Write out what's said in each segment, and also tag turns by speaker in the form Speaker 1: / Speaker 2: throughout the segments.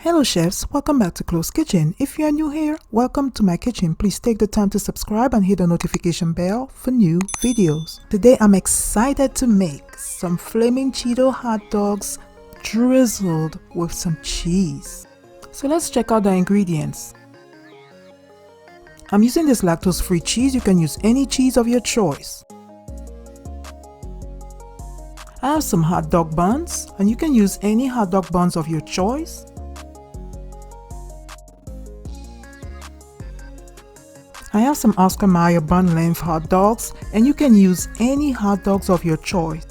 Speaker 1: Hello chefs, welcome back to Closkitchen. If you are new here, welcome to my kitchen. Please take the time to subscribe and hit the notification bell for new videos. Today I'm excited to make some Flamin Cheeto hot dogs drizzled with some cheese. So let's check out the ingredients. I'm using this lactose-free cheese. You can use any cheese of your choice. I have some hot dog buns, and you can use any hot dog buns of your choice. I have some Oscar Mayer bun length hot dogs, and you can use any hot dogs of your choice.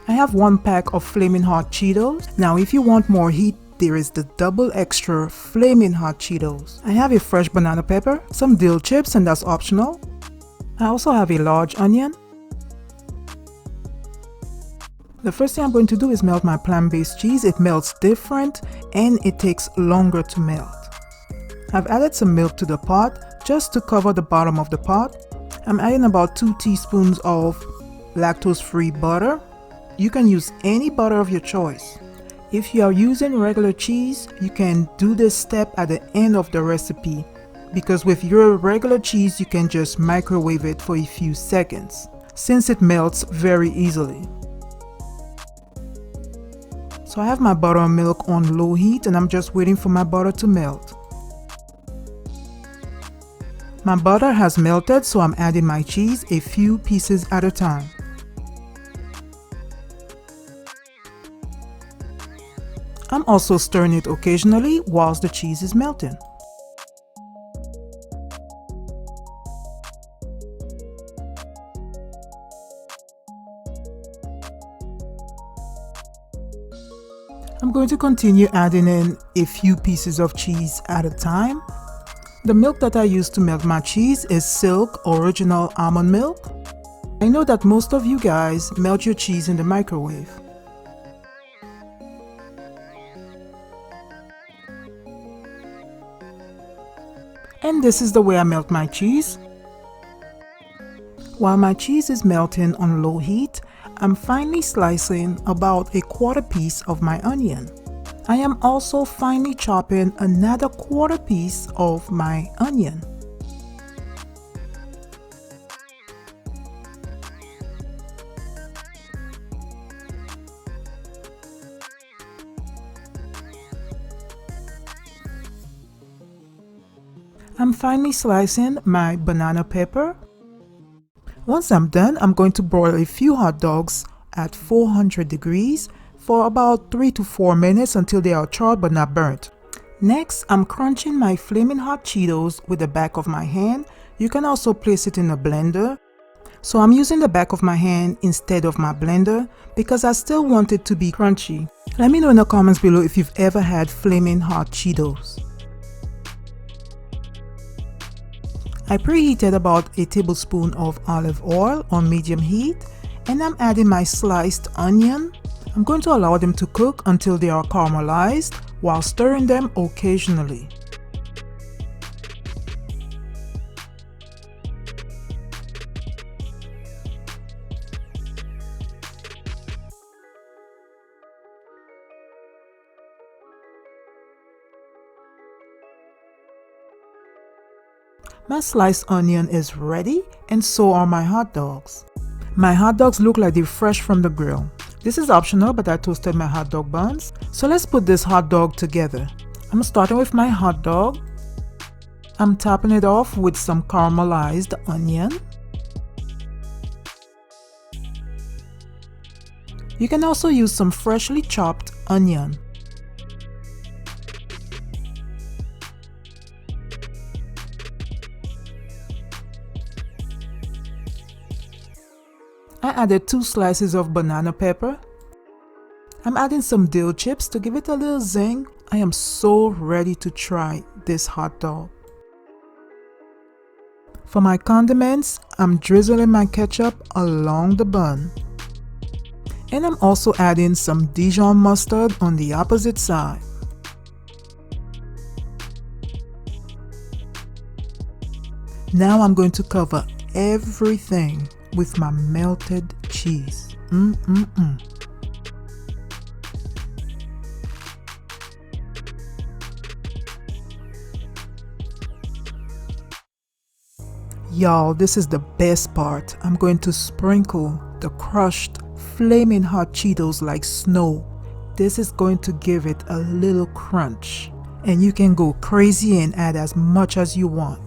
Speaker 1: I have 1 pack of Flamin' Hot Cheetos. Now if you want more heat, there is the double extra Flamin' Hot Cheetos. I have a fresh banana pepper, some dill chips, and that's optional. I also have a large onion. The first thing I'm going to do is melt my plant-based cheese. It melts different and it takes longer to melt. I've added some milk to the pot just to cover the bottom of the pot. I'm adding about 2 teaspoons of lactose-free butter. You can use any butter of your choice. If you are using regular cheese, you can do this step at the end of the recipe, because with your regular cheese you can just microwave it for a few seconds since it melts very easily. So I have my buttermilk on low heat and I'm just waiting for my butter to melt. My butter has melted, so I'm adding my cheese a few pieces at a time. I'm also stirring it occasionally whilst the cheese is melting. I'm going to continue adding in a few pieces of cheese at a time. The milk that I use to melt my cheese is Silk Original Almond Milk. I know that most of you guys melt your cheese in the microwave. And this is the way I melt my cheese. While my cheese is melting on low heat, I'm finely slicing about a 1/4 piece of my onion. I am also finely chopping another 1/4 piece of my onion. I'm finely slicing my banana pepper. Once I'm done, I'm going to broil a few hot dogs at 400 degrees for about 3 to 4 minutes until they are charred but not burnt. Next, I'm crunching my Flamin' Hot Cheetos with the back of my hand. You can also place it in a blender. So I'm using the back of my hand instead of my blender because I still want it to be crunchy. Let me know in the comments below if you've ever had Flamin' Hot Cheetos. I preheated about a tablespoon of olive oil on medium heat, and I'm adding my sliced onion. I'm going to allow them to cook until they are caramelized while stirring them occasionally. My sliced onion is ready, and so are my hot dogs. My hot dogs look like they're fresh from the grill. This is optional, but I toasted my hot dog buns. So let's put this hot dog together. I'm starting with my hot dog. I'm topping it off with some caramelized onion. You can also use some freshly chopped onion. I added 2 slices of banana pepper. I'm adding some dill chips to give it a little zing. I am so ready to try this hot dog. For my condiments, I'm drizzling my ketchup along the bun. And I'm also adding some Dijon mustard on the opposite side. Now I'm going to cover everything with my melted cheese. Y'all, this is the best part. I'm going to sprinkle the crushed flaming hot Cheetos like snow. This is going to give it a little crunch. And you can go crazy and add as much as you want.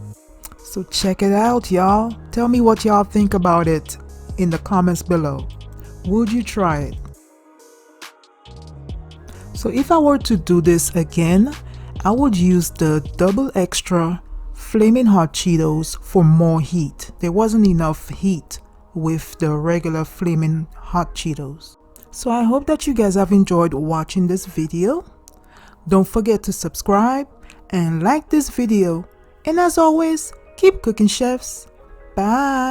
Speaker 1: So check it out, y'all. Tell me what y'all think about it in the comments below. Would you try it? So if I were to do this again, I would use the double extra flaming hot Cheetos for more heat. There wasn't enough heat with the regular flaming hot Cheetos. So I hope that you guys have enjoyed watching this video. Don't forget to subscribe and like this video. And as always, keep cooking, chefs. Bye.